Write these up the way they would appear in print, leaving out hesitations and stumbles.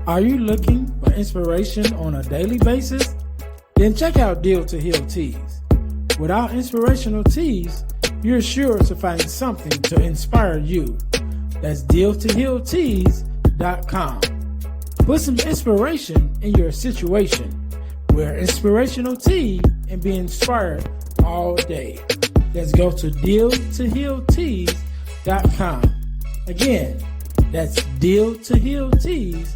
Are you looking for inspiration on a daily basis? Then check out Deal to Heal Teas. With our inspirational teas, you're sure to find something to inspire you. That's dealtohealteas.com. Put some inspiration in your situation. Wear inspirational tea and be inspired all day. Let's go to dealtohealteas.com. Again, that's dealtohealteas.com.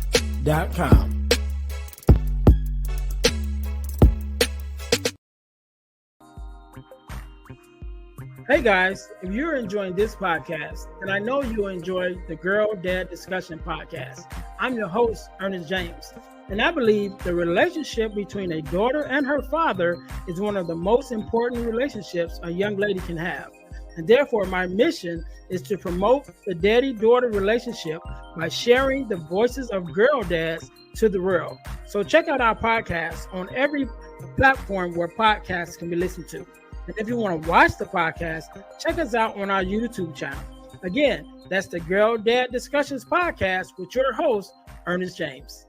Hey guys, if you're enjoying this podcast, then I know you enjoy the Girl Dad Discussion podcast. I'm your host, Ernest James, and I believe the relationship between a daughter and her father is one of the most important relationships a young lady can have. And therefore, my mission is to promote the daddy-daughter relationship by sharing the voices of girl dads to the world. So check out our podcast on every platform where podcasts can be listened to. And if you want to watch the podcast, check us out on our YouTube channel. Again, that's the Girl Dad Discussions podcast with your host, Ernest James.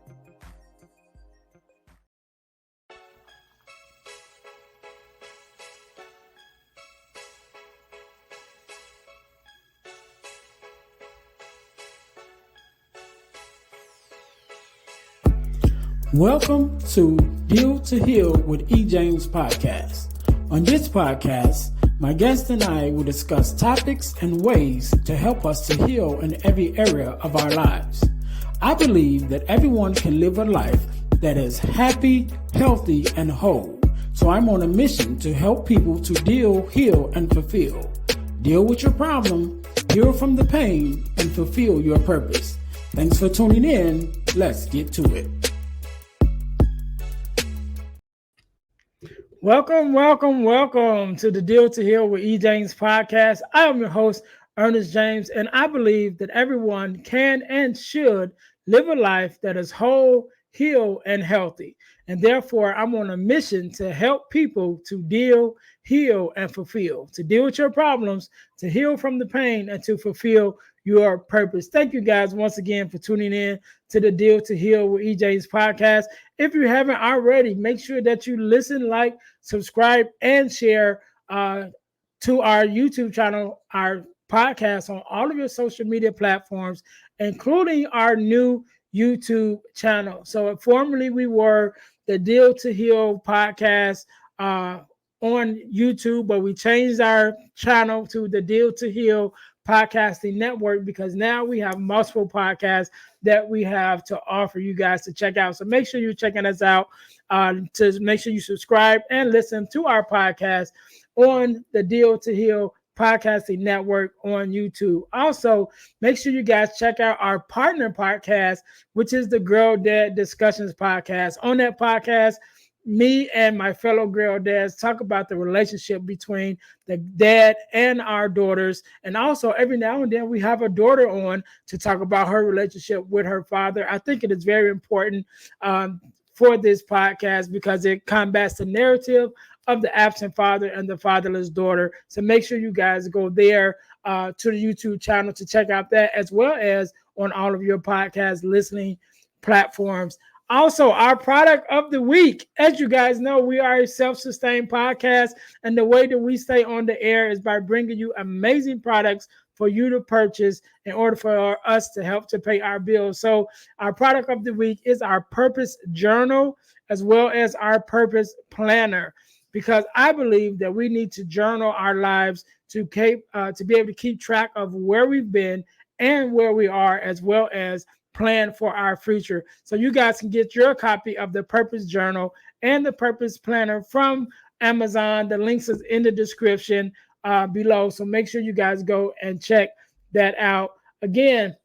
Welcome to Deal to Heal with E. James podcast. On this podcast, my guest and I will discuss topics and ways to help us to heal in every area of our lives. I believe that everyone can live a life that is happy, healthy, and whole. So I'm on a mission to help people to deal, heal, and fulfill. Deal with your problem, heal from the pain, and fulfill your purpose. Thanks for tuning in. Let's get to it. Welcome to the Deal to Heal with E. James podcast. I am your host, Ernest James, and I believe that everyone can and should live a life that is whole, heal, and healthy. And therefore, I'm on a mission to help people to deal, heal, and fulfill, to deal with your problems, to heal from the pain, and to fulfill your purpose. Thank you guys once again for tuning in to the Deal to Heal with E. James podcast. If you haven't already, make sure that you listen, like, subscribe, and share to our YouTube channel, our podcast on all of your social media platforms, including our new YouTube channel. So formerly we were the Deal to Heal podcast on YouTube, but we changed our channel to the Deal to Heal podcasting network because now we have multiple podcasts that we have to offer you guys to check out. So make sure you're checking us out, to make sure you subscribe and listen to our podcast on the Deal to Heal podcasting network on YouTube. Also, make sure you guys check out our partner podcast, which is the Girl Dad Discussions podcast. On that podcast, me and my fellow girl dads talk about the relationship between the dad and our daughters. And also every now and then we have a daughter on to talk about her relationship with her father. I think it is very important for this podcast because it combats the narrative of the absent father and the fatherless daughter. So make sure you guys go there to the YouTube channel to check out that, as well as on all of your podcast listening platforms. Also, our product of the week. As you guys know, we are a self-sustained podcast, and the way that we stay on the air is by bringing you amazing products for you to purchase in order for us to help to pay our bills. So our product of the week is our Purpose Journal, as well as our Purpose Planner, because I believe that we need to journal our lives to be able to keep track of where we've been and where we are, as well as plan for our future. So you guys can get your copy of the Purpose Journal and the Purpose Planner from Amazon. The links is in the description below. So make sure you guys go and check that out. Again,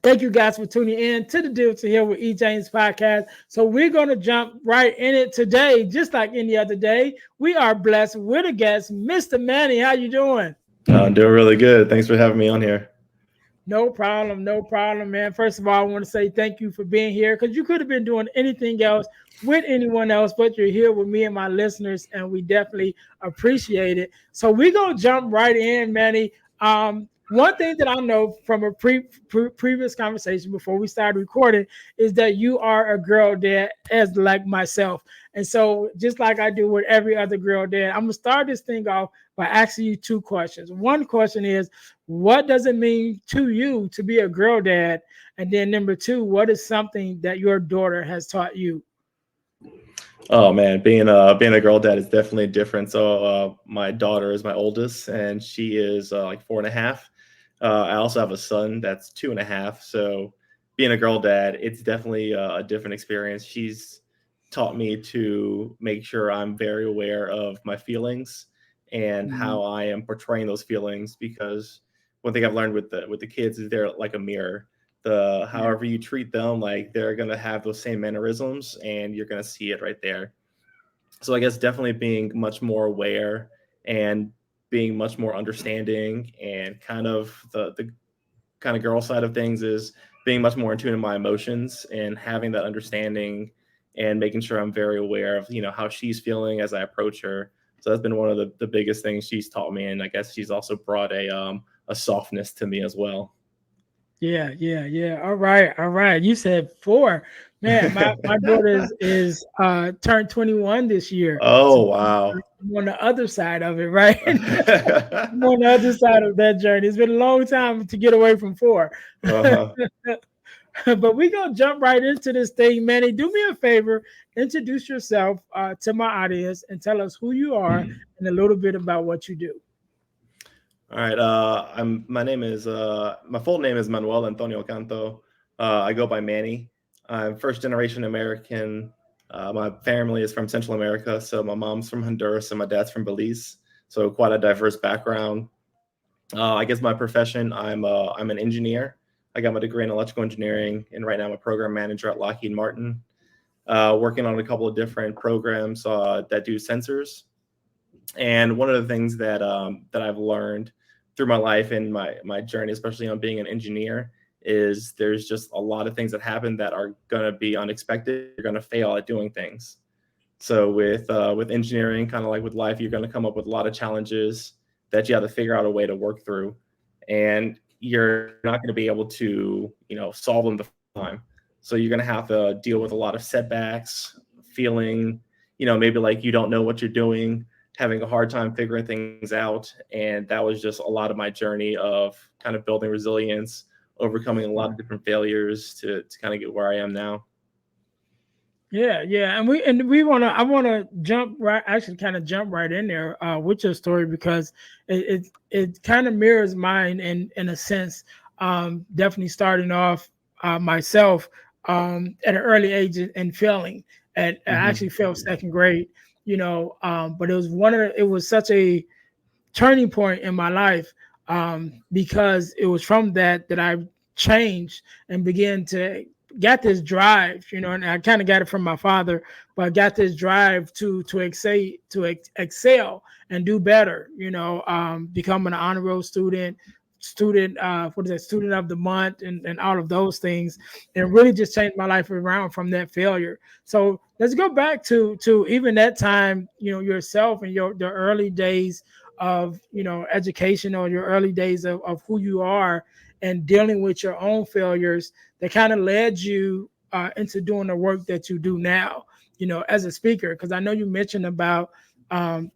thank you guys for tuning in to the Deal to Heal with E. James podcast. So we're going to jump right in it today. Just like any other day, we are blessed with a guest, Mr. Mannie. How you doing? I'm doing really good. Thanks for having me on here. No problem, man. First of all, I want to say thank you for being here, because you could have been doing anything else with anyone else, but you're here with me and my listeners, and we definitely appreciate it. So we're going to jump right in, Mannie. one thing that I know from a previous conversation before we started recording is that you are a girl dad as like myself. And so just like I do with every other girl dad, I'm gonna start this thing off by asking you two questions. One question is, what does it mean to you to be a girl dad? And then number two, what is something that your daughter has taught you? Oh man, being a girl dad is definitely different. So my daughter is my oldest, and she is like 4.5. I also have a son that's 2.5. So being a girl dad, it's definitely a different experience. She's taught me to make sure I'm very aware of my feelings and Mhm. how I am portraying those feelings. Because one thing I've learned with the kids is they're like a mirror. The Yeah. however you treat them, like they're gonna have those same mannerisms, and you're gonna see it right there. So I guess definitely being much more aware and being much more understanding, and kind of the kind of girl side of things is being much more in tune with my emotions and having that understanding and making sure I'm very aware of how she's feeling as I approach her. So that's been one of the biggest things she's taught me, and I guess she's also brought a softness to me as well. Yeah, yeah, yeah. All right, all right. You said four. Man, my daughter is turned 21 this year. So Oh wow. I'm on the other side of it, right? I'm on the other side of that journey. It's been a long time to get away from four. Uh-huh. But we gonna jump right into this thing, Manny. Do me a favor, introduce yourself to my audience and tell us who you are and a little bit about what you do. All right. My full name is Manuel Antonio Canto. I go by Manny. I'm first generation American. My family is from Central America, so my mom's from Honduras and my dad's from Belize. So quite a diverse background. I guess my profession, I'm an engineer. I got my degree in electrical engineering, and right now I'm a program manager at Lockheed Martin, working on a couple of different programs that do sensors. And one of the things that I've learned through my life and my journey, especially on being an engineer, is there's just a lot of things that happen that are going to be unexpected. You're going to fail at doing things. So with engineering, kind of like with life, you're going to come up with a lot of challenges that you have to figure out a way to work through, and you're not going to be able to solve them the first time. So you're going to have to deal with a lot of setbacks, feeling maybe like you don't know what you're doing, having a hard time figuring things out. And that was just a lot of my journey of kind of building resilience, overcoming a lot of different failures to kind of get where I am now. Yeah, yeah, and we I wanna jump right, actually kind of jump right in there with your story because it kind of mirrors mine in a sense. Definitely starting off myself at an early age and failing. I actually Hmm. failed second grade, but it was such a turning point in my life because it was from that I changed and began to get this drive, and I kind of got it from my father, but I got this drive to excel and do better, becoming an honor roll student, what is that, student of the month, and all of those things, and really just changed my life around from that failure. So let's go back to even that time, yourself and the early days of education, or your early days of who you are and dealing with your own failures that kind of led you into doing the work that you do now, as a speaker. Because I know you mentioned about being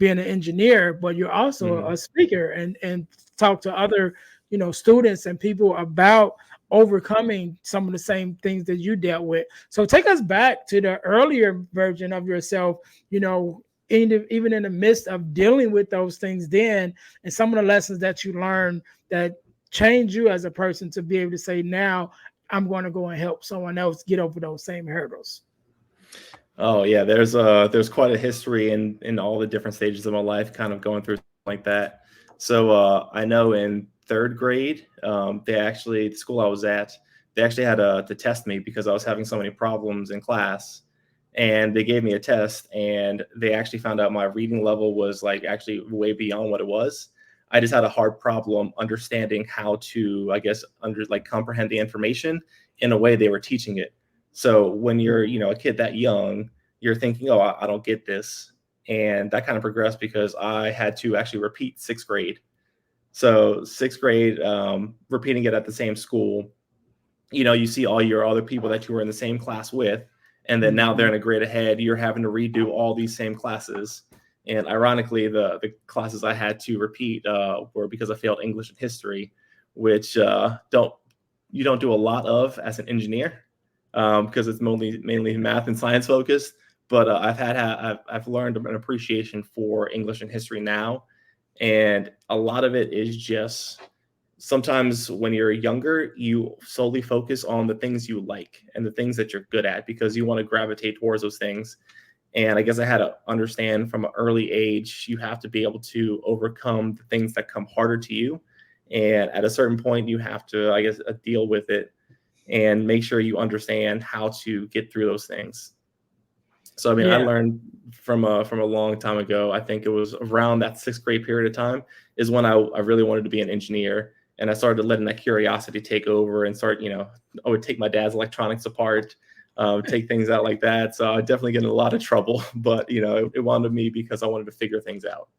an engineer, but you're also a Hmm. speaker and talk to other students and people about overcoming some of the same things that you dealt with. So take us back to the earlier version of yourself, even in the midst of dealing with those things then, and some of the lessons that you learned that change you as a person to be able to say, now I'm going to go and help someone else get over those same hurdles. Oh yeah, there's quite a history in all the different stages of my life, kind of going through something like that. So I know in third grade, the school I was at, they actually had to test me because I was having so many problems in class, and they gave me a test, and they actually found out my reading level was like actually way beyond what it was. I just had a hard problem understanding how to, I guess, comprehend the information in a way they were teaching it. So when you're, a kid that young, you're thinking, oh, I don't get this. And that kind of progressed because I had to actually repeat sixth grade. So sixth grade, repeating it at the same school, you see all your other people that you were in the same class with, and then now they're in a grade ahead. You're having to redo all these same classes. And ironically, the classes I had to repeat were because I failed English and history, which you don't do a lot of as an engineer, because it's mainly math and science focused. But I've learned an appreciation for English and history now, and a lot of it is just sometimes when you're younger, you solely focus on the things you like and the things that you're good at because you want to gravitate towards those things. And I guess I had to understand from an early age, you have to be able to overcome the things that come harder to you. And at a certain point, you have to, I guess, deal with it and make sure you understand how to get through those things. So, I mean, I Yeah. learned from a long time ago. I think it was around that sixth grade period of time is when I really wanted to be an engineer. And I started letting that curiosity take over and start, I would take my dad's electronics apart, take things out like that. So I definitely get in a lot of trouble, but it wound up me because I wanted to figure things out.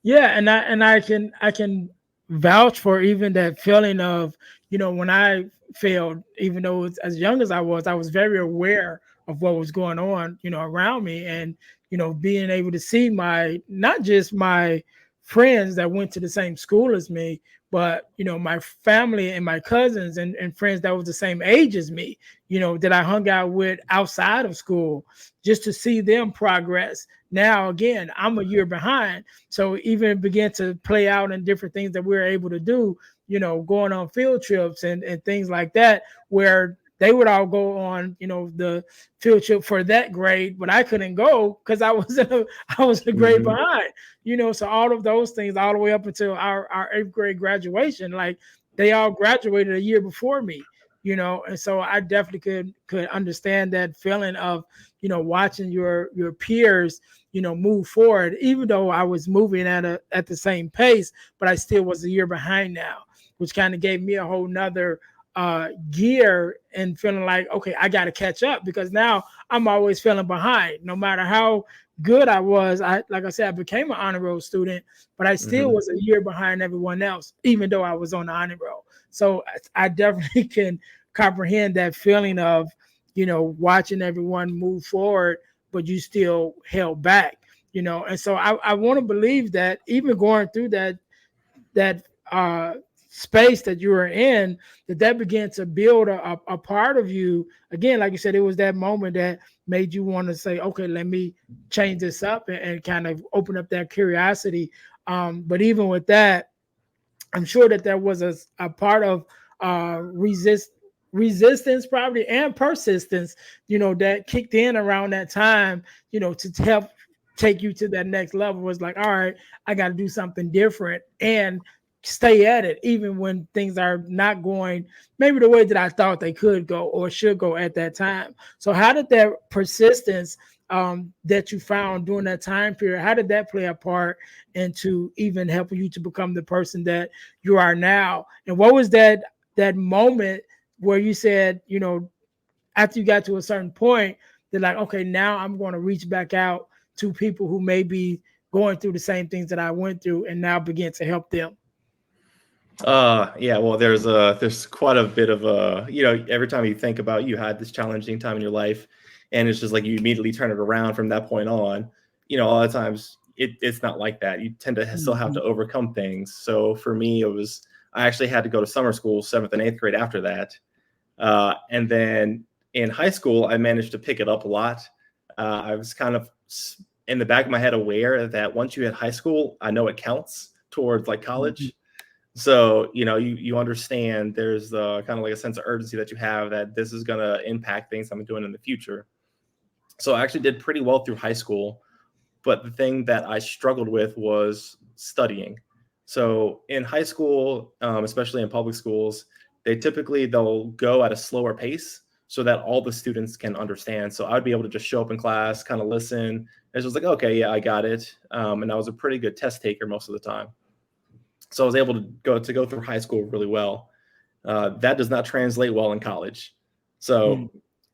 Yeah, and I can vouch for even that feeling of, when I failed, even though it's as young as I was very aware of what was going on, around me, and being able to see my, not just my friends that went to the same school as me, but my family and my cousins and friends that was the same age as me, that I hung out with outside of school, just to see them progress. Now again, I'm a year behind, so even began to play out in different things that we were able to do, going on field trips and things like that, where they would all go on, the field trip for that grade, but I couldn't go because I was a grade Mm-hmm. behind, So all of those things, all the way up until our eighth grade graduation, like they all graduated a year before me, and so I definitely could understand that feeling of, watching your peers, move forward, even though I was moving at the same pace, but I still was a year behind now, which kind of gave me a whole nother gear and feeling like, okay, I got to catch up because now I'm always feeling behind. No matter how good I was, like I said, I became an honor roll student, but I still Mm-hmm. was a year behind everyone else, even though I was on the honor roll. So I definitely can comprehend that feeling of, watching everyone move forward, but you still held back, And so I want to believe that even going through that space that you were in, that began to build a part of you again. Like you said, it was that moment that made you want to say, okay, let me change this up and kind of open up that curiosity. But even with that, I'm sure that there was a part of resistance probably and persistence, that kicked in around that time, to help take you to that next level. Was like, all right, I got to do something different and stay at it, even when things are not going maybe the way that I thought they could go or should go at that time. So how did that persistence that you found during that time period, how did that play a part into even helping you to become the person that you are now? And what was that moment where you said, after you got to a certain point, they're like, okay, now I'm going to reach back out to people who may be going through the same things that I went through and now begin to help them? Yeah, well, there's quite a bit of every time you think about you had this challenging time in your life, and it's just like you immediately turn it around from that point on. A lot of times it's not like that. You tend to still have Mhm. to overcome things. So for me, I actually had to go to summer school, seventh and eighth grade after that, and then in high school I managed to pick it up a lot. I was kind of in the back of my head aware that once you hit high school, I know it counts towards like Mhm. college. So, you understand there's kind of like a sense of urgency that you have that this is going to impact things I'm doing in the future. So I actually did pretty well through high school. But the thing that I struggled with was studying. So in high school, especially in public schools, they'll go at a slower pace so that all the students can understand. So I'd be able to just show up in class, kind of listen. And it's just like, okay, yeah, I got it. And I was a pretty good test taker most of the time. So I was able to go through high school really well. That does not translate well in college. Mhm. So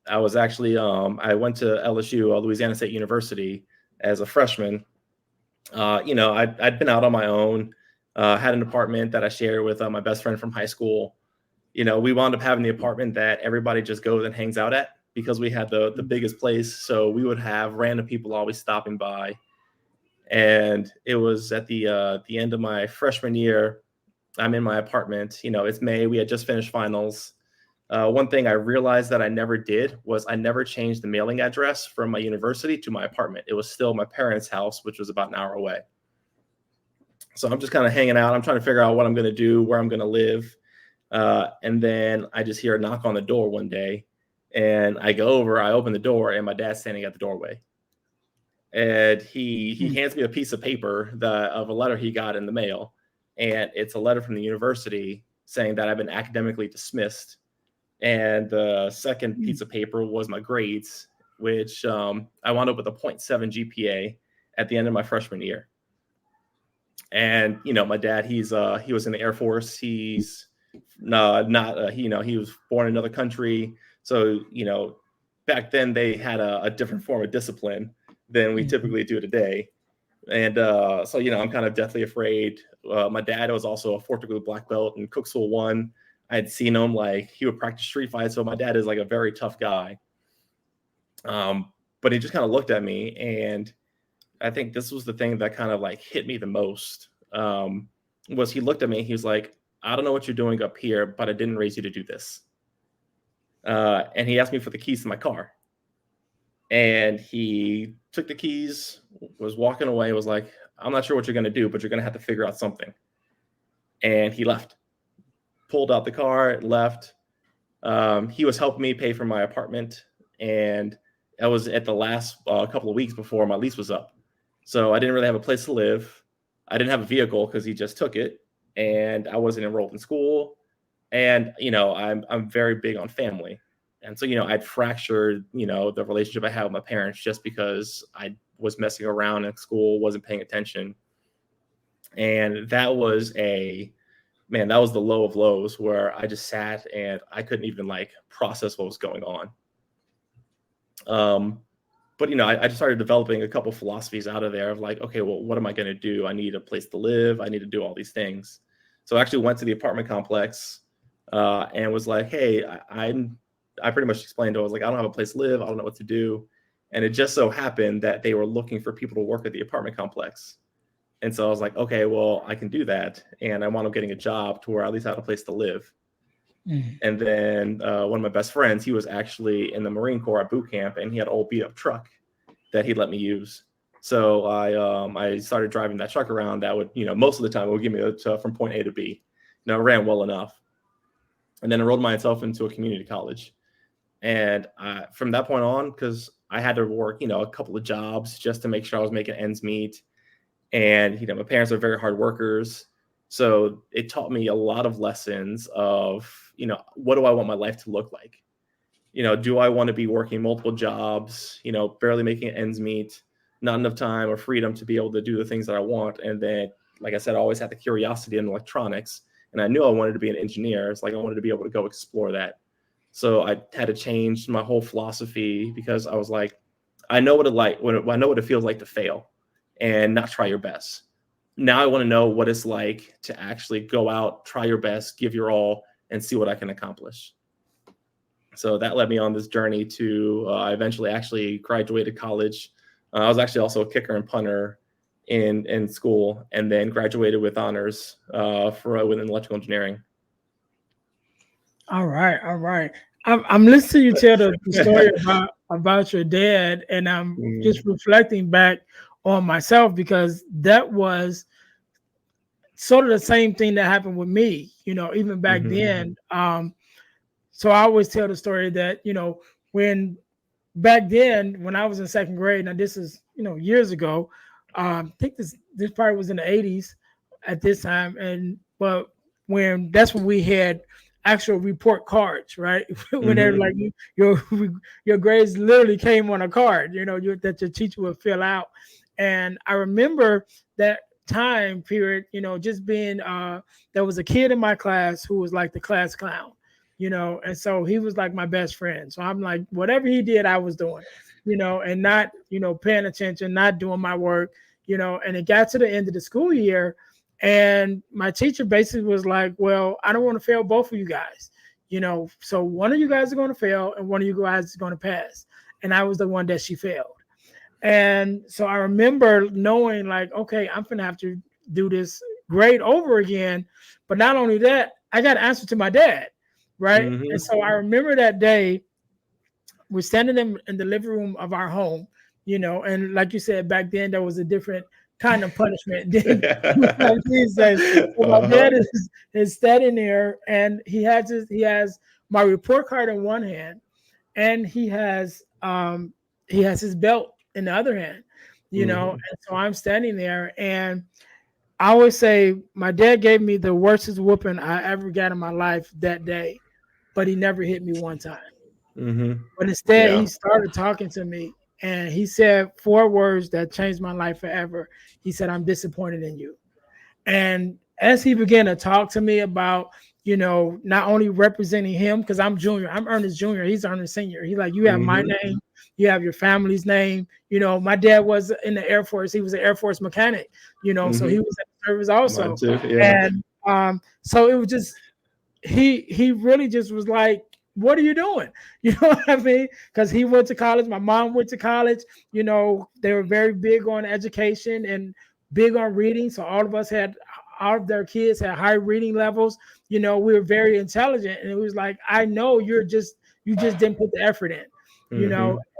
I was actually I went to LSU, Louisiana State University, as a freshman. I'd been out on my own. Had an apartment that I shared with my best friend from high school. We wound up having the apartment that everybody just goes and hangs out at because we had the biggest place. So we would have random people always stopping by. And it was at the end of my freshman year. I'm in my apartment. It's May. We had just finished finals. One thing I realized that I never did was I never changed the mailing address from my university to my apartment. It was still my parents' house, which was about an hour away. So I'm just kind of hanging out. I'm trying to figure out what I'm going to do, where I'm going to live. And then I just hear a knock on the door one day. And I go over, I open the door, and my dad's standing at the doorway. And he hands me a piece of paper of a letter he got in the mail. And it's a letter from the university saying that I've been academically dismissed. And the second piece of paper was my grades, which I wound up with a 0.7 GPA at the end of my freshman year. And, my dad, he was in the Air Force. He's he was born in another country. So, back then they had a different form of discipline than we typically do today. And so, I'm kind of deathly afraid. My dad was also a 4th degree black belt in Cook School 1. I had seen him, he would practice street fights. So my dad is a very tough guy. But he just kind of looked at me, and I think this was the thing that kind of hit me the most, was he looked at me. He was like, I don't know what you're doing up here, but I didn't raise you to do this. And he asked me for the keys to my car. And he took the keys, was walking away, was like, I'm not sure what you're going to do, but you're going to have to figure out something. And he left, pulled out the car, left. He was helping me pay for my apartment. And that was at the last couple of weeks before my lease was up. So I didn't really have a place to live. I didn't have a vehicle because he just took it. And I wasn't enrolled in school. And, I'm very big on family. And so, I'd fractured, the relationship I had with my parents just because I was messing around in school, wasn't paying attention. And that was the low of lows, where I just sat and I couldn't even process what was going on. But, I just started developing a couple philosophies out of there of okay, well, what am I going to do? I need a place to live. I need to do all these things. So I actually went to the apartment complex and was like, hey, I pretty much explained to him, I was like, I don't have a place to live. I don't know what to do. And it just so happened that they were looking for people to work at the apartment complex. And so I was like, okay, well, I can do that. And I wound up getting a job to where I at least had a place to live. And then one of my best friends, he was actually in the Marine Corps at boot camp, and he had an old beat up truck that he let me use. So I started driving that truck around. That would, most of the time it would give me from point A to B. It ran well enough. And then enrolled myself into a community college. And from that point on, because I had to work, a couple of jobs just to make sure I was making ends meet. And, my parents are very hard workers. So it taught me a lot of lessons of, what do I want my life to look like? Do I want to be working multiple jobs, barely making ends meet, not enough time or freedom to be able to do the things that I want? And then, like I said, I always had the curiosity in electronics. And I knew I wanted to be an engineer. It's I wanted to be able to go explore that. So I had to change my whole philosophy because I was like, I know what it feels like to fail and not try your best. Now I want to know what it's like to actually go out, try your best, give your all, and see what I can accomplish. So that led me on this journey to I eventually actually graduated college. I was actually also a kicker and punter in school, and then graduated with honors within electrical engineering. All right. I'm listening to you tell the story about your dad, and I'm just reflecting back on myself, because that was sort of the same thing that happened with me, even back then. So I always tell the story that, when back then, when I was in second grade, now this is, years ago, I think this probably was in the 80s at this time. But that's when we had actual report cards, right? When they're like, your grades literally came on a card, that your teacher would fill out. And I remember that time period, just being, there was a kid in my class who was like the class clown, and so he was like my best friend. So I'm like, whatever he did, I was doing, and not, paying attention, not doing my work, and it got to the end of the school year. And my teacher basically was like, well, I don't want to fail both of you guys, so one of you guys are going to fail and one of you guys is going to pass. And I was the one that she failed. And so I remember knowing like, okay, I'm going to have to do this grade over again. But not only that, I got to answer to my dad. Right. And so I remember that day we're standing in the living room of our home, and like you said, back then there was a different kind of punishment than these days. So my dad is standing there and he has my report card in one hand and he has his belt in the other hand, and so I'm standing there and I always say my dad gave me the worstest whooping I ever got in my life that day, but he never hit me one time. But instead, he started talking to me and he said 4 words that changed my life forever. He said, "I'm disappointed in you." And as he began to talk to me about, not only representing him, because I'm junior, I'm Ernest Jr., he's Ernest Senior. He's like, you have my name, you have your family's name. My dad was in the Air Force. He was an Air Force mechanic, so he was in the service also. Mine too, yeah. And so it was just, he really just was like, what are you doing? You know what I mean? Because he went to college. My mom went to college. They were very big on education and big on reading. So all of their kids had high reading levels. We were very intelligent. And it was like, I know you just didn't put the effort in,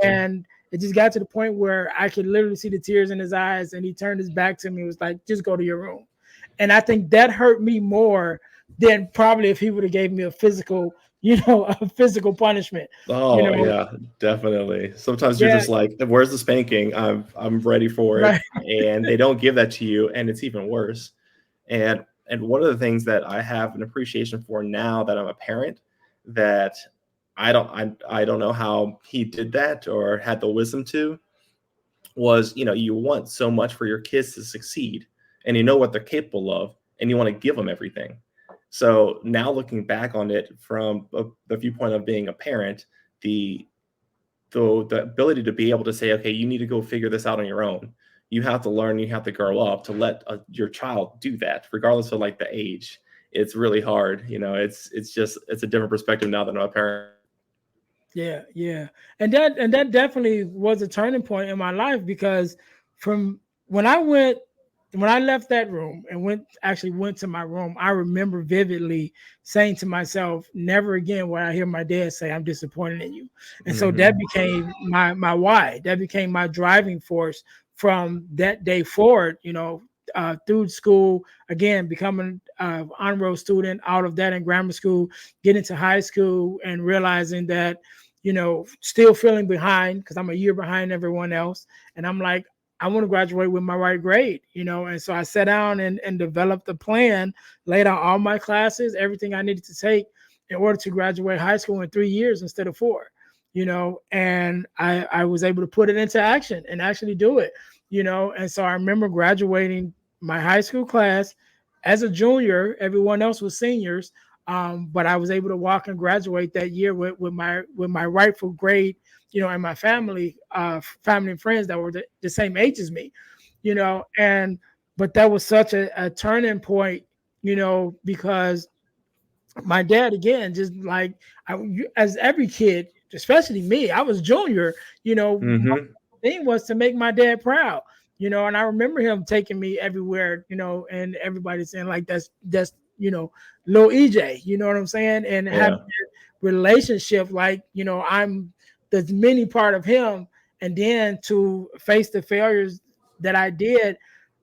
and it just got to the point where I could literally see the tears in his eyes and he turned his back to me and was like, just go to your room. And I think that hurt me more than probably if he would have gave me a physical punishment. Yeah, definitely. Sometimes you're just like, where's the spanking? I'm ready for it. Right. And they don't give that to you, and it's even worse. And one of the things that I have an appreciation for now that I'm a parent, that I don't know how he did that or had the wisdom to, was, you want so much for your kids to succeed and you know what they're capable of and you want to give them everything. So now looking back on it from the viewpoint of being a parent, the ability to be able to say, okay, you need to go figure this out on your own. You have to learn, you have to grow up to let your child do that, regardless of like the age. It's really hard. It's a different perspective now than I'm a parent. Yeah. And that definitely was a turning point in my life, because from when I left that room and went to my room, I remember vividly saying to myself, never again will I hear my dad say, I'm disappointed in you. And so that became my why. That became my driving force from that day forward, through school, again, becoming an honor roll student, out of that in grammar school, getting to high school and realizing that, still feeling behind because I'm a year behind everyone else. And I'm like, I want to graduate with my right grade, and so I sat down and developed a plan, laid out all my classes, everything I needed to take in order to graduate high school in 3 years instead of 4, and I was able to put it into action and actually do it, and so I remember graduating my high school class as a junior. Everyone else was seniors, but I was able to walk and graduate that year with my rightful grade, and my family and friends that were the same age as me, but that was such a turning point, because my dad, again, just like as every kid, especially me, I was junior, my thing was to make my dad proud, and I remember him taking me everywhere, and everybody saying like, that's little EJ, you know what I'm saying? And having that relationship, like, I'm the mini part of him, and then to face the failures that I did,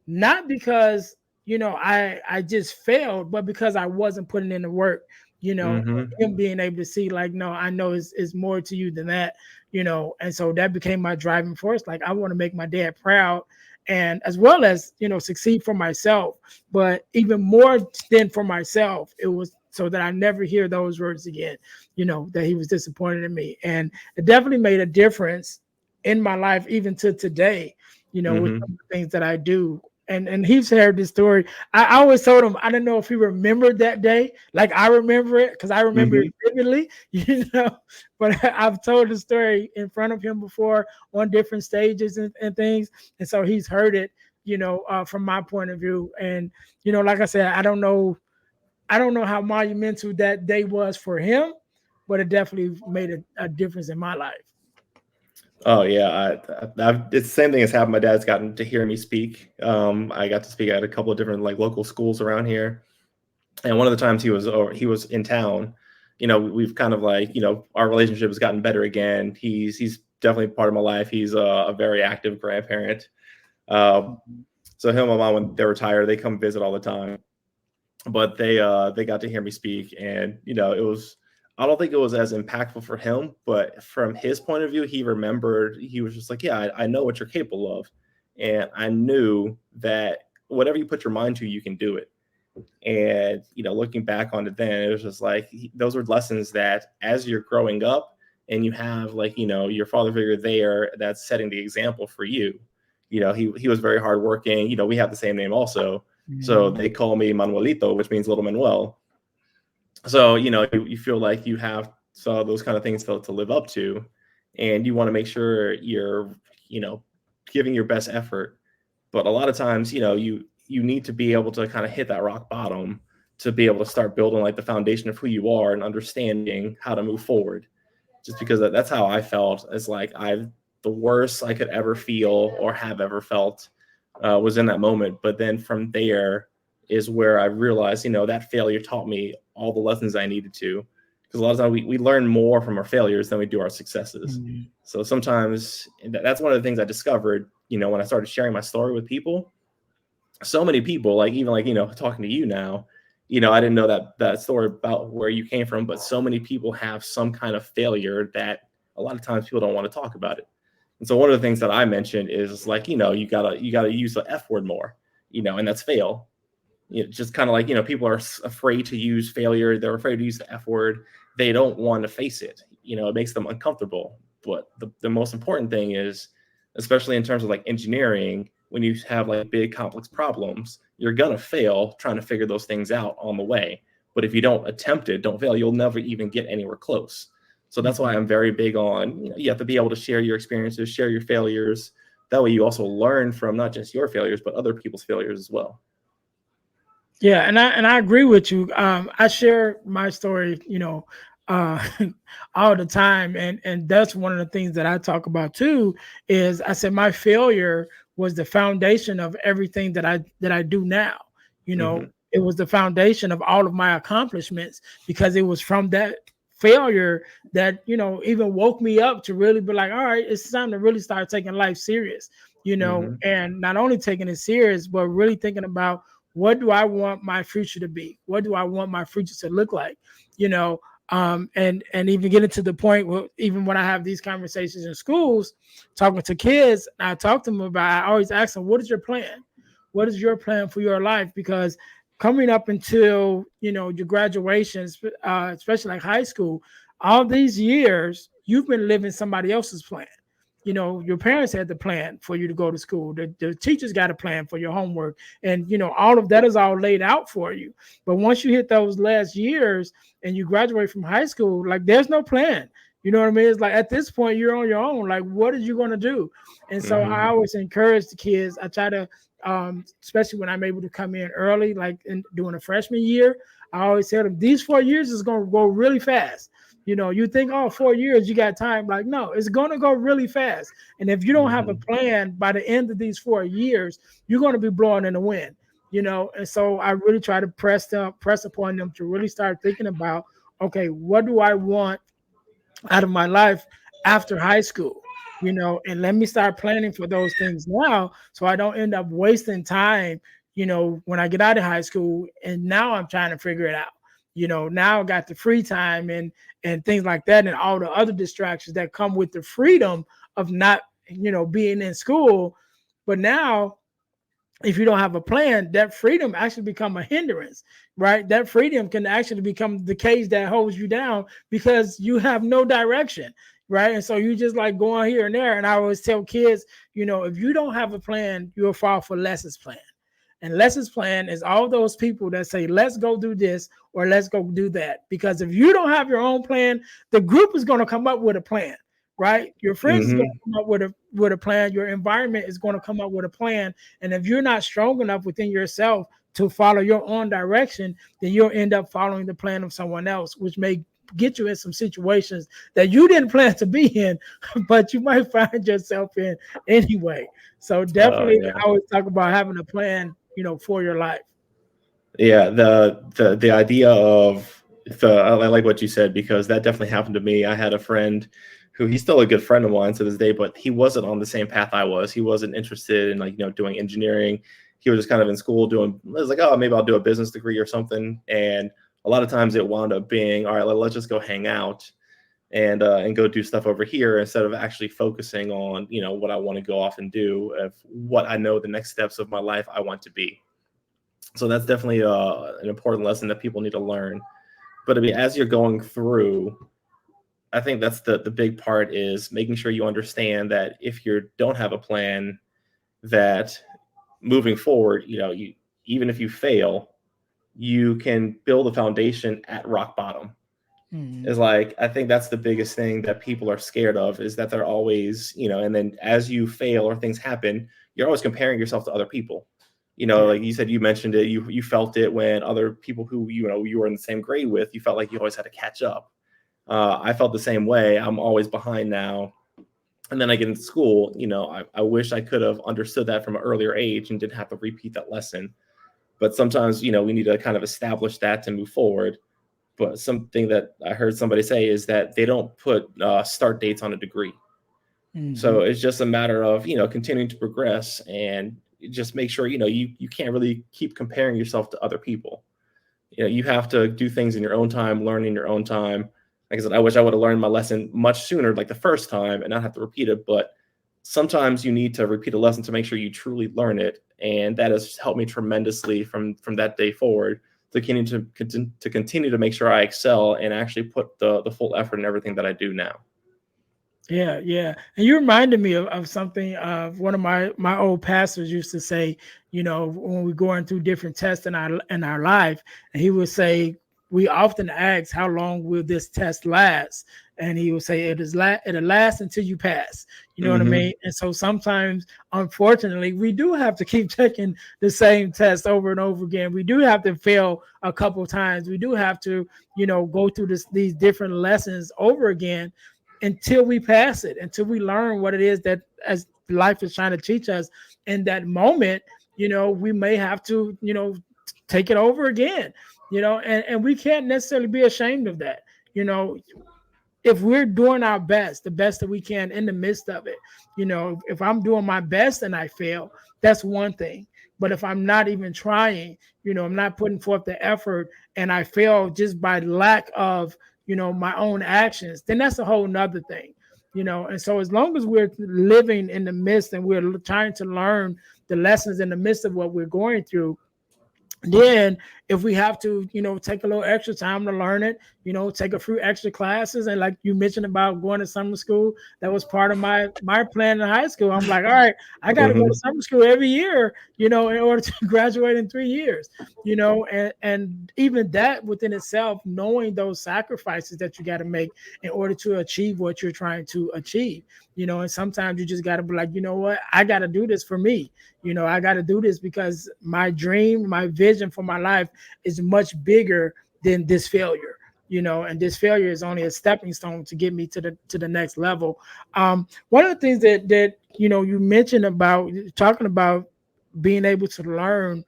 not because, I just failed, but because I wasn't putting in the work, him being able to see like, no, I know it's more to you than that, and so that became my driving force. Like, I want to make my dad proud, and as well as, succeed for myself, but even more than for myself, it was so that I never hear those words again, that he was disappointed in me. And it definitely made a difference in my life, even to today, with some of the things that I do. And he's heard this story. I always told him, I don't know if he remembered that day, like I remember it, because I remember it vividly, but I've told the story in front of him before on different stages and things. And so he's heard it from my point of view. And, like I said, I don't know how monumental that day was for him, but it definitely made a difference in my life. Oh yeah, it's the same thing has happened. My dad's gotten to hear me speak. I got to speak at a couple of different like local schools around here, and one of the times he was in town. We've kind of like our relationship has gotten better again. He's definitely part of my life. He's a very active grandparent. So him and my mom, when they're retired, they come visit all the time. But they got to hear me speak, and it was. I don't think it was as impactful for him, but from his point of view, he remembered. He was just like, "Yeah, I know what you're capable of," and I knew that whatever you put your mind to, you can do it. And looking back on it, then it was just like those were lessons that, as you're growing up, and you have like your father figure there that's setting the example for you. He was very hardworking. We have the same name also. So they call me Manuelito, which means little Manuel. So, you feel like you have those kind of things to live up to, and you want to make sure you're, giving your best effort. But a lot of times, you need to be able to kind of hit that rock bottom to be able to start building like the foundation of who you are and understanding how to move forward. Just because that's how I felt. It's like the worst I could ever feel or have ever felt was in that moment. But then from there is where I realized, that failure taught me all the lessons I needed to. Because a lot of times we learn more from our failures than we do our successes. Mm-hmm. So sometimes that's one of the things I discovered, when I started sharing my story with people. So many people, like even like, talking to you now, I didn't know that story about where you came from, but so many people have some kind of failure that a lot of times people don't want to talk about it. And so one of the things that I mentioned is like, you gotta use the F word more, and that's fail. Just kind of like, people are afraid to use failure. They're afraid to use the F word. They don't want to face it. It makes them uncomfortable. But the most important thing is, especially in terms of like engineering, when you have like big complex problems, you're going to fail trying to figure those things out on the way. But if you don't attempt it, don't fail, you'll never even get anywhere close. So that's why I'm very big on, you have to be able to share your experiences, share your failures. That way you also learn from not just your failures, but other people's failures as well. Yeah, and I agree with you. I share my story, all the time, and that's one of the things that I talk about too. Is I said my failure was the foundation of everything that I do now. It was the foundation of all of my accomplishments, because it was from that failure that even woke me up to really be like, all right, it's time to really start taking life serious. And not only taking it serious, but really thinking about, what do I want my future to be? What do I want my future to look like? And even getting to the point where even when I have these conversations in schools, talking to kids, I talk to them about, I always ask them, what is your plan? What is your plan for your life? Because coming up until, your graduation, especially like high school, all these years, you've been living somebody else's plan. Your parents had the plan for you to go to school. The teachers got a plan for your homework. And, all of that is all laid out for you. But once you hit those last years and you graduate from high school, like there's no plan. You know what I mean? It's like at this point, you're on your own. Like, what are you going to do? And so I always encourage the kids. I try to, especially when I'm able to come in early, like during a freshman year, I always tell them these 4 years is going to go really fast. You think, 4 years, you got time. Like, no, it's going to go really fast. And if you don't have a plan by the end of these 4 years, you're going to be blowing in the wind, And so I really try to press upon them to really start thinking about, okay, what do I want out of my life after high school? And let me start planning for those things now, so I don't end up wasting time, when I get out of high school and now I'm trying to figure it out. Now I got the free time and things like that, and all the other distractions that come with the freedom of not, being in school. But now, if you don't have a plan, that freedom actually become a hindrance, right? That freedom can actually become the cage that holds you down, because you have no direction, right? And so you just like going here and there. And I always tell kids, if you don't have a plan, you'll fall for lessons plan. And lessons plan is all those people that say, let's go do this or let's go do that. Because if you don't have your own plan, the group is going to come up with a plan, right? Your friends is going Mm-hmm. to come up with a plan. Your environment is going to come up with a plan. And if you're not strong enough within yourself to follow your own direction, then you'll end up following the plan of someone else, which may get you in some situations that you didn't plan to be in, but you might find yourself in anyway. So definitely, Yeah. I always talk about having a plan, for your life. Yeah, the idea of I like what you said, because that definitely happened to me. I had a friend who, he's still a good friend of mine to this day, but he wasn't on the same path I was. He wasn't interested in, like, doing engineering. He was just kind of in school doing, it was like, oh, maybe I'll do a business degree or something. And a lot of times it wound up being, all right, let's just go hang out and go do stuff over here, instead of actually focusing on, what I want to go off and do, of what I know the next steps of my life I want to be. So that's definitely an important lesson that people need to learn. But I mean, as you're going through, I think that's the big part, is making sure you understand that if you don't have a plan, that moving forward, you, even if you fail, you can build a foundation at rock bottom. Mhm. Is like, I think that's the biggest thing that people are scared of, is that they're always, and then as you fail or things happen, you're always comparing yourself to other people. Yeah. Like you said, you mentioned it, you felt it when other people who, you were in the same grade with, you felt like you always had to catch up. I felt the same way. I'm always behind now. And then I get into school, I wish I could have understood that from an earlier age and didn't have to repeat that lesson. But sometimes, we need to kind of establish that to move forward. But something that I heard somebody say is that they don't put start dates on a degree. So Mhm. it's just a matter of, continuing to progress, and just make sure, you can't really keep comparing yourself to other people. You have to do things in your own time, learn in your own time. Like I said, I wish I would have learned my lesson much sooner, like the first time, and not have to repeat it. But sometimes you need to repeat a lesson to make sure you truly learn it. And that has helped me tremendously from that day forward, to continue to make sure I excel and actually put the full effort in everything that I do now. Yeah, yeah. And you reminded me of something one of my old pastors used to say, when we're going through different tests in our life, and he would say, we often ask, how long will this test last? And he would say, it'll last until you pass. You know what I Hmm. mean? And so sometimes, unfortunately, we do have to keep taking the same test over and over again. We do have to fail a couple times. We do have to, go through these different lessons over again until we pass it, until we learn what it is that as life is trying to teach us in that moment. We may have to, take it over again, and we can't necessarily be ashamed of that. You know, if we're doing our best, the best that we can in the midst of it, if I'm doing my best and I fail, that's one thing. But if I'm not even trying, I'm not putting forth the effort and I fail just by lack of, my own actions, then that's a whole nother thing. And so as long as we're living in the midst and we're trying to learn the lessons in the midst of what we're going through, then if we have to, take a little extra time to learn it, take a few extra classes. And like you mentioned about going to summer school, that was part of my plan in high school. I'm like, all right, I got to go to Hmm. summer school every year, in order to graduate in 3 years. And even that within itself, knowing those sacrifices that you got to make in order to achieve what you're trying to achieve. And sometimes you just got to be like, you know what, I got to do this for me. I got to do this because my dream, my vision for my life is much bigger than this failure. And this failure is only a stepping stone to get me to the next level. One of the things that you mentioned about talking about being able to learn,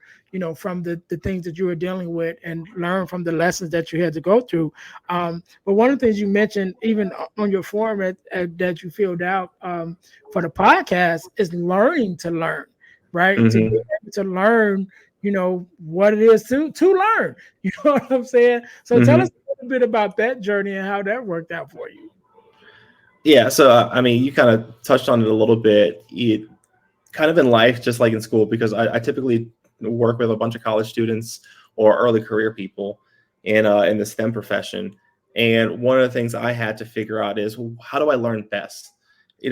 from the things that you were dealing with and learn from the lessons that you had to go through. But one of the things you mentioned, even on your form that you filled out for the podcast, is learning to learn, right? To be Hmm. able to learn, what it is to learn. You know what I'm saying? So tell us Hmm. a little bit about that journey and how that worked out for you. Yeah. So, I mean, you kind of touched on it a little bit. Kind of in life, just like in school, because I typically work with a bunch of college students or early career people in the STEM profession. And one of the things I had to figure out is, well, how do I learn best?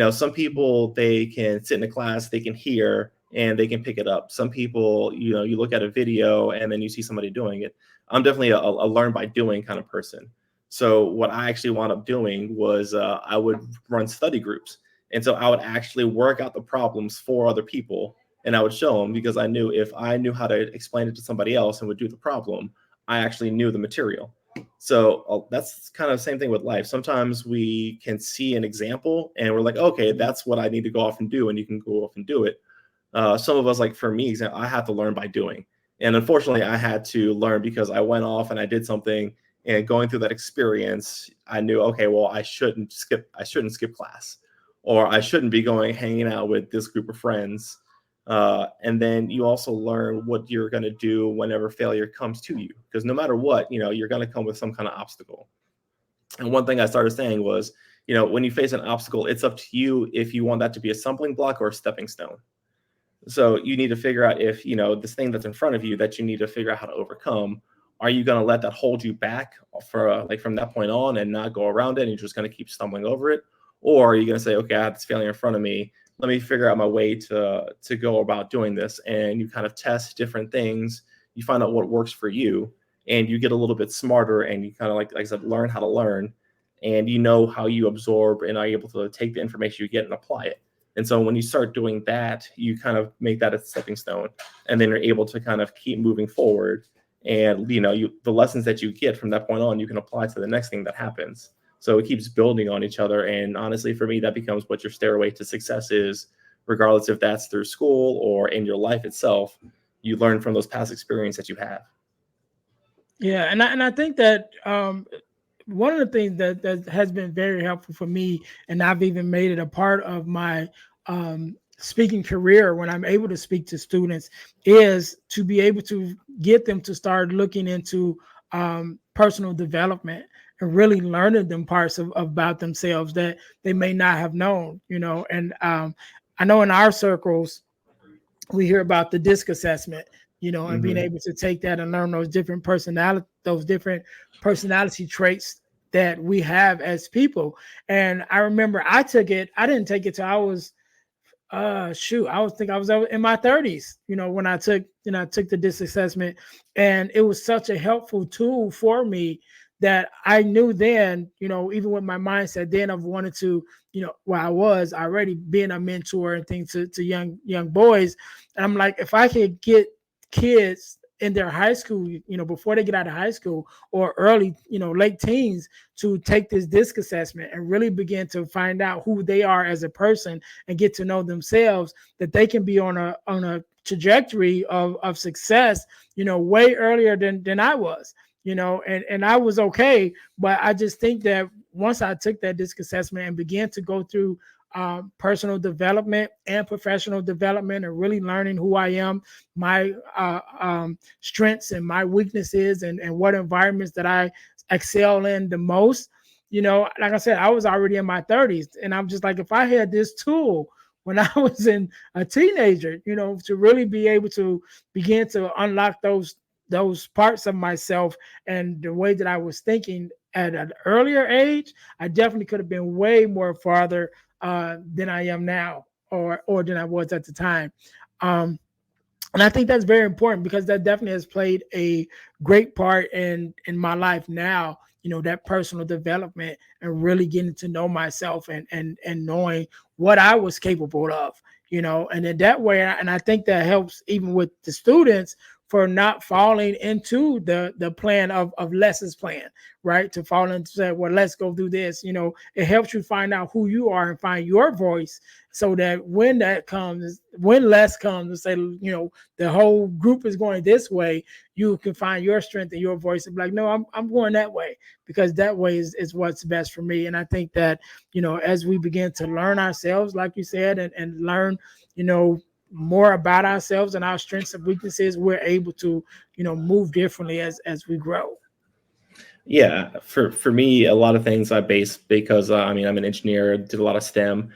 Some people, they can sit in a class, they can hear and they can pick it up. Some people, you look at a video and then you see somebody doing it. I'm definitely a learn by doing kind of person. So what I actually wound up doing was I would run study groups. And so I would actually work out the problems for other people, and I would show them, because I knew if I knew how to explain it to somebody else and would do the problem, I actually knew the material. So that's kind of the same thing with life. Sometimes we can see an example and we're like, okay, that's what I need to go off and do. And you can go off and do it. Some of us, like for me, I had to learn by doing. And unfortunately, I had to learn because I went off and I did something, and going through that experience, I knew, okay, well, I shouldn't skip class, or I shouldn't be hanging out with this group of friends. And then you also learn what you're going to do whenever failure comes to you, because no matter what, you're going to come with some kind of obstacle. And one thing I started saying was, when you face an obstacle, it's up to you if you want that to be a stumbling block or a stepping stone. So you need to figure out if, this thing that's in front of you that you need to figure out how to overcome, are you going to let that hold you back for from that point on and not go around it, and you're just going to keep stumbling over it? Or are you going to say, okay, I have this failure in front of me, let me figure out my way to go about doing this? And you kind of test different things, you find out what works for you, and you get a little bit smarter, and you kind of, like I said, learn how to learn, and how you absorb and are able to take the information you get and apply it. And so when you start doing that, you kind of make that a stepping stone, and then you're able to kind of keep moving forward. And, the lessons that you get from that point on, you can apply to the next thing that happens. So it keeps building on each other. And honestly, for me, that becomes what your stairway to success is, regardless if that's through school or in your life itself. You learn from those past experiences that you have. Yeah. And I think that one of the things that has been very helpful for me, and I've even made it a part of my speaking career when I'm able to speak to students, is to be able to get them to start looking into personal development and really learning them parts about themselves that they may not have known, And I know in our circles, we hear about the DISC assessment, and being able to take that and learn those different personality traits that we have as people. And I remember I didn't take it till I was I was in my 30s, when I took the DISC assessment. And it was such a helpful tool for me that I knew then, even with my mindset then of wanted to, I was already being a mentor and things to young boys. And I'm like, if I could get kids in their high school, before they get out of high school or early, late teens, to take this DISC assessment and really begin to find out who they are as a person and get to know themselves, that they can be on a trajectory of success, way earlier than I was, and I was okay. But I just think that once I took that DISC assessment and began to go through personal development and professional development, and really learning who I am, my strengths and my weaknesses, and what environments that I excel in the most. Like I said, I was already in my 30s, and I'm just like, if I had this tool when I was a teenager, to really be able to begin to unlock those parts of myself and the way that I was thinking at an earlier age, I definitely could have been way more farther than I am now, or than I was at the time. And I think that's very important, because that definitely has played a great part in my life now, that personal development and really getting to know myself and knowing what I was capable of, and in that way. And I think that helps even with the students, for not falling into the plan of lessons plan, right? To fall into say, well, let's go do this. It helps you find out who you are and find your voice, so that when less comes and say, the whole group is going this way, you can find your strength and your voice and be like, no, I'm going that way, because that way is what's best for me. And I think that, as we begin to learn ourselves, like you said, and learn, more about ourselves and our strengths and weaknesses, we're able to, move differently as we grow. Yeah, for me, a lot of things I base, because I'm an engineer, did a lot of STEM.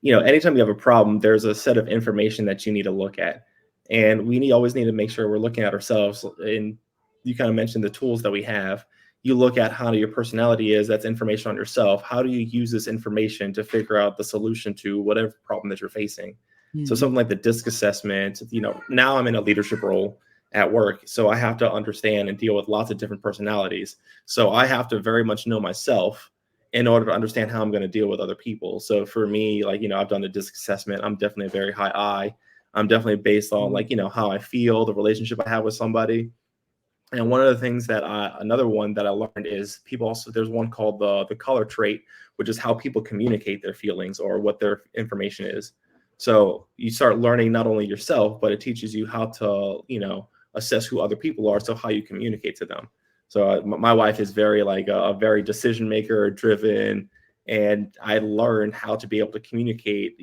Anytime you have a problem, there's a set of information that you need to look at, and we always need to make sure we're looking at ourselves. And you kind of mentioned the tools that we have. You look at how your personality is. That's information on yourself. How do you use this information to figure out the solution to whatever problem that you're facing? So something like the DISC assessment, now I'm in a leadership role, at work. So I have to understand and deal with lots of different personalities. So I have to very much know myself in order to understand how I'm going to deal with other people. So for me, like, I've done the DISC assessment. I'm definitely a very high I. I'm definitely based on like, how I feel, the relationship I have with somebody. And one of the things that another one that I learned is people also, there's one called the color trait, which is how people communicate their feelings or what their information is. So you start learning not only yourself, but it teaches you how to, assess who other people are. So how you communicate to them. So my wife is very like a very decision maker driven. And I learned how to be able to communicate,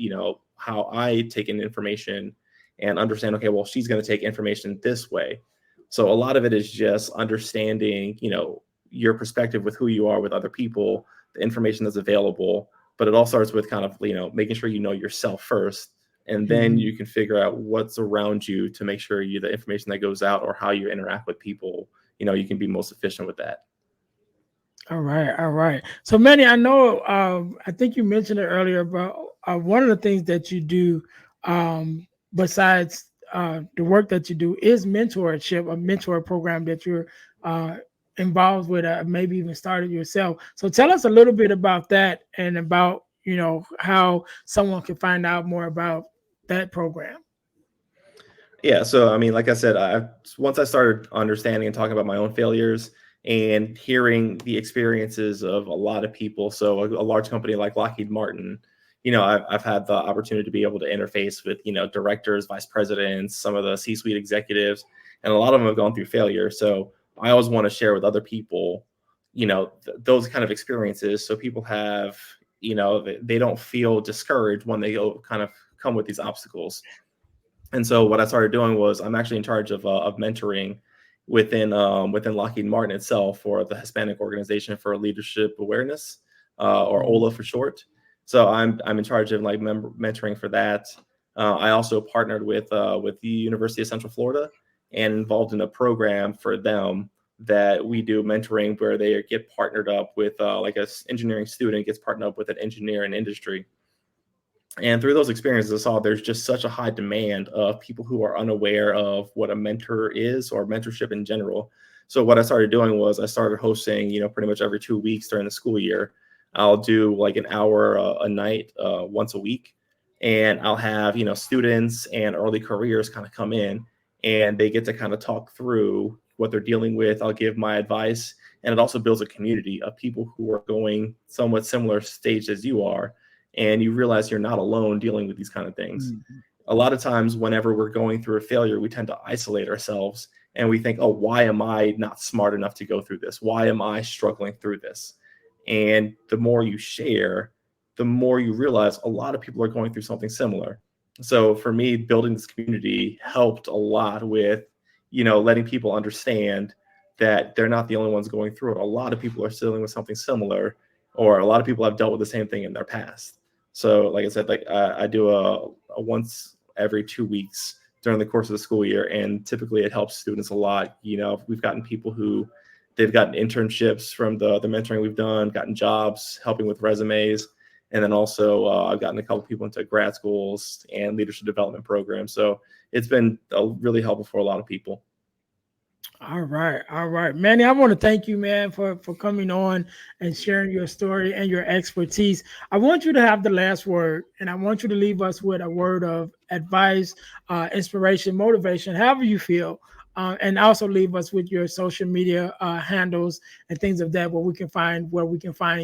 how I take in information and understand, okay, well, she's going to take information this way. So a lot of it is just understanding, your perspective with who you are with other people, the information that's available. But it all starts with kind of, making sure you know yourself first. And then you can figure out what's around you to make sure the information that goes out or how you interact with people, you can be most efficient with that. All right, all right. So, Manny, I know, I think you mentioned it earlier, but one of the things that you do, besides the work that you do, is mentorship, a mentor program that you're uh, involved with, maybe even started yourself. So, tell us a little bit about that and about, how someone can find out more about that program. Yeah. So, I mean, like I said, once I started understanding and talking about my own failures and hearing the experiences of a lot of people, so a large company like Lockheed Martin, I've had the opportunity to be able to interface with, directors, vice presidents, some of the C-suite executives, and a lot of them have gone through failure. So I always want to share with other people, those kind of experiences. So people have, they don't feel discouraged when they kind of come with these obstacles. And so what I started doing was I'm actually in charge of mentoring within Lockheed Martin itself for the Hispanic Organization for Leadership Awareness, or OLA for short. So I'm in charge of like mentoring for that. I also partnered with the University of Central Florida and involved in a program for them that we do mentoring where they get partnered up with like a engineering student gets partnered up with an engineer in industry. And through those experiences, I saw there's just such a high demand of people who are unaware of what a mentor is or mentorship in general. So what I started doing was I started hosting, pretty much every 2 weeks during the school year. I'll do like an hour a night once a week. And I'll have, students and early careers kind of come in and they get to kind of talk through what they're dealing with. I'll give my advice. And it also builds a community of people who are going somewhat similar stage as you are, and you realize you're not alone dealing with these kind of things. Mhm. A lot of times whenever we're going through a failure, we tend to isolate ourselves and we think, oh, why am I not smart enough to go through this? Why am I struggling through this? And the more you share, the more you realize a lot of people are going through something similar. So for me, building this community helped a lot with, letting people understand that they're not the only ones going through it. A lot of people are dealing with something similar, or a lot of people have dealt with the same thing in their past. So, like I said, like I do a once every 2 weeks during the course of the school year, and typically it helps students a lot. We've gotten people who they've gotten internships from the mentoring we've done, gotten jobs, helping with resumes, and then also I've gotten a couple people into grad schools and leadership development programs. So it's been really helpful for a lot of people. All right, Manny. I want to thank you, man, for coming on and sharing your story and your expertise. I want you to have the last word, and I want you to leave us with a word of advice, inspiration, motivation, however you feel, and also leave us with your social media handles and things of that where we can find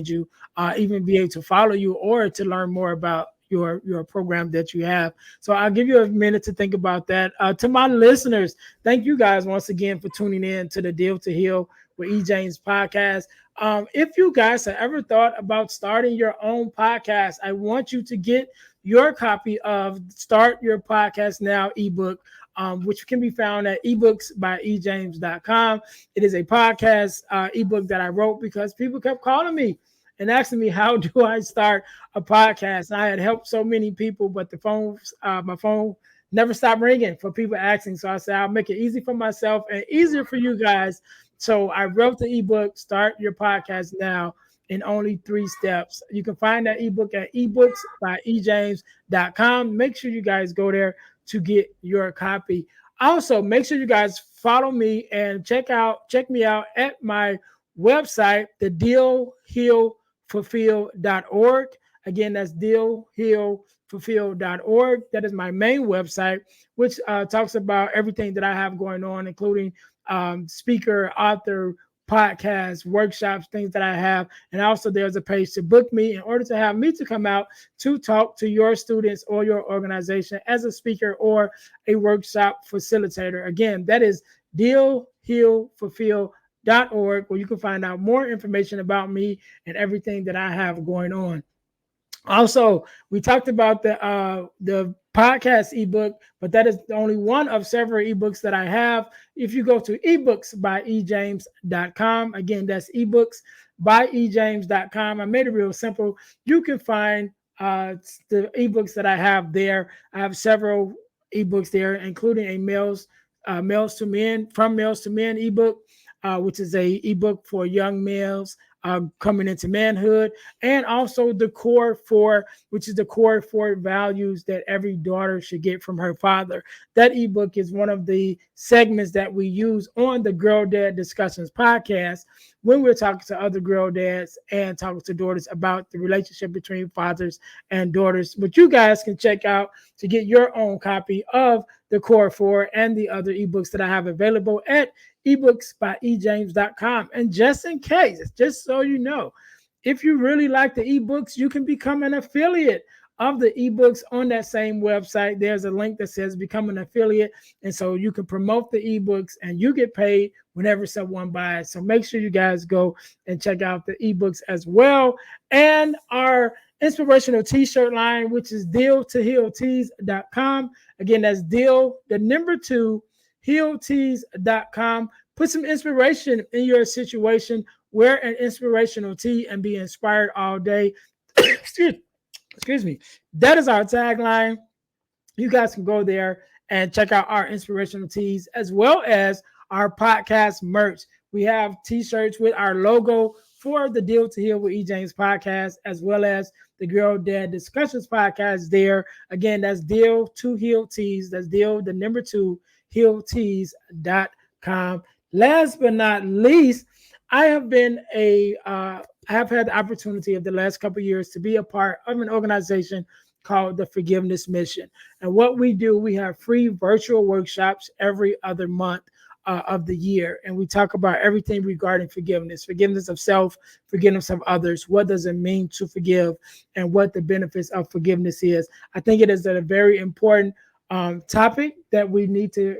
you, even be able to follow you or to learn more about your program that you have. So I'll give you a minute to think about that. To my listeners, thank you guys once again for tuning in to the Deal to Heal with E. James podcast. If you guys have ever thought about starting your own podcast, I want you to get your copy of Start Your Podcast Now ebook, which can be found at ebooksbyejames.com. It is a podcast ebook that I wrote because people kept calling me and asking me, how do I start a podcast? And I had helped so many people, but my phone never stopped ringing for people asking. So I said, I'll make it easy for myself and easier for you guys. So I wrote the ebook, Start Your Podcast Now, in only 3 steps. You can find that ebook at ebooksbyejames.com. Make sure you guys go there to get your copy. Also, make sure you guys follow me and check me out at my website, the dealhealfulfill.org. Again, that's dealhealfulfill.org. That is my main website, which talks about everything that I have going on, including speaker, author, podcasts, workshops, things that I have. And also there's a page to book me in order to have me to come out to talk to your students or your organization as a speaker or a workshop facilitator. Again, that is dealhealfulfill.org, where you can find out more information about me and everything that I have going on. Also, we talked about the podcast ebook, but that is only one of several ebooks that I have. If you go to ebooksbyejames.com, again, that's ebooksbyejames.com. I made it real simple. You can find the ebooks that I have there. I have several ebooks there, including a Males to Men ebook, which is a ebook for young males coming into manhood, and also the core 4, which is the core 4 values that every daughter should get from her father. That ebook is one of the segments that we use on the Girl Dad Discussions podcast when we're talking to other girl dads and talking to daughters about the relationship between fathers and daughters. But you guys can check out to get your own copy of the core 4 and the other ebooks that I have available at ebooksbyejames.com. And just in case, just so you know, if you really like the ebooks, you can become an affiliate of the ebooks on that same website. There's a link that says become an affiliate. And so you can promote the ebooks and you get paid whenever someone buys. So make sure you guys go and check out the ebooks as well. And our inspirational t-shirt line, which is deal2healtees.com. Again, that's deal, the number 2, healtees.com. Put some inspiration in your situation. Wear an inspirational tee and be inspired all day. Excuse me. That is our tagline. You guys can go there and check out our inspirational tees as well as our podcast merch. We have t-shirts with our logo for the Deal to Heal with E. James podcast, as well as the Girl Dad Discussions podcast there. Again, that's Deal to Heal Tees. That's Deal, the number 2, healtees.com. Last but not least, I have had the opportunity of the last couple of years to be a part of an organization called the Forgiveness Mission. And what we do, we have free virtual workshops every other month of the year. And we talk about everything regarding forgiveness of self, forgiveness of others. What does it mean to forgive and what the benefits of forgiveness is? I think it is a very important topic that we need to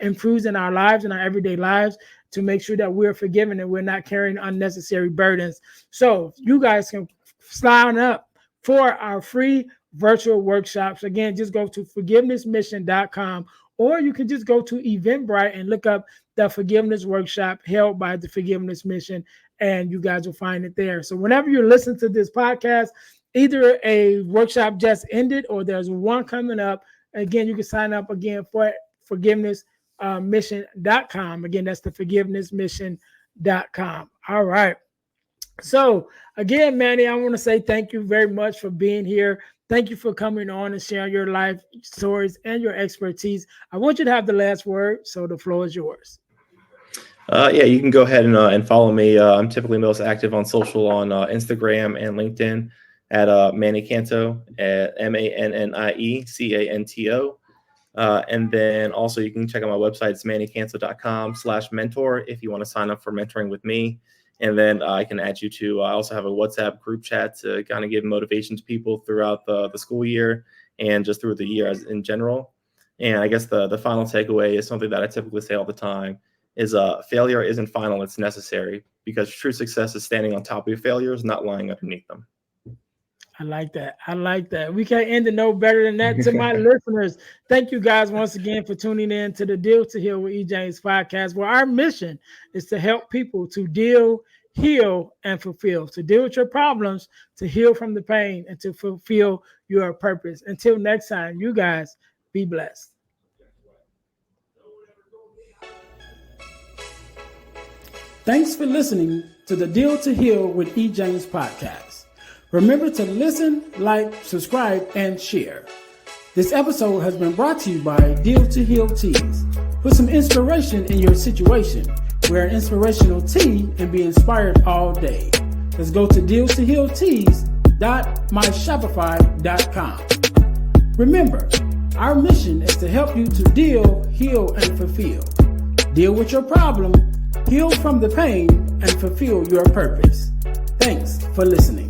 infuse in our lives, in our everyday lives, to make sure that we're forgiven and we're not carrying unnecessary burdens. So you guys can sign up for our free virtual workshops. Again, just go to forgivenessmission.com, or you can just go to Eventbrite and look up the Forgiveness Workshop held by the Forgiveness Mission, and you guys will find it there. So whenever you listen to this podcast, either a workshop just ended or there's one coming up, again, you can sign up again for forgivenessmission.com. Again, that's the forgivenessmission.com. All right. So again, Mannie, I want to say thank you very much for being here. Thank you for coming on and sharing your life stories and your expertise. I want you to have the last word, so the floor is yours. Yeah, you can go ahead and follow me. I'm typically most active on social on Instagram and LinkedIn at Mannie Canto, at MANNIE CANTO. And then also you can check out my website. It's manniecanto.com/mentor if you want to sign up for mentoring with me. And then I can add you to, I also have a WhatsApp group chat to kind of give motivation to people throughout the school year and just through the year as in general. And I guess the final takeaway is something that I typically say all the time is failure isn't final, it's necessary, because true success is standing on top of your failures, not lying underneath them. I like that. I like that. We can't end it no better than that. To my listeners, thank you guys once again for tuning in to the Deal to Heal with E. James podcast, where our mission is to help people to deal, heal, and fulfill, to deal with your problems, to heal from the pain, and to fulfill your purpose. Until next time, you guys be blessed. Thanks for listening to the Deal to Heal with E. James podcast. Remember to listen, like, subscribe, and share. This episode has been brought to you by Deal to Heal Tees. Put some inspiration in your situation. Wear an inspirational tee and be inspired all day. Let's go to dealstohealtees.myshopify.com. Remember, our mission is to help you to deal, heal, and fulfill. Deal with your problem, heal from the pain, and fulfill your purpose. Thanks for listening.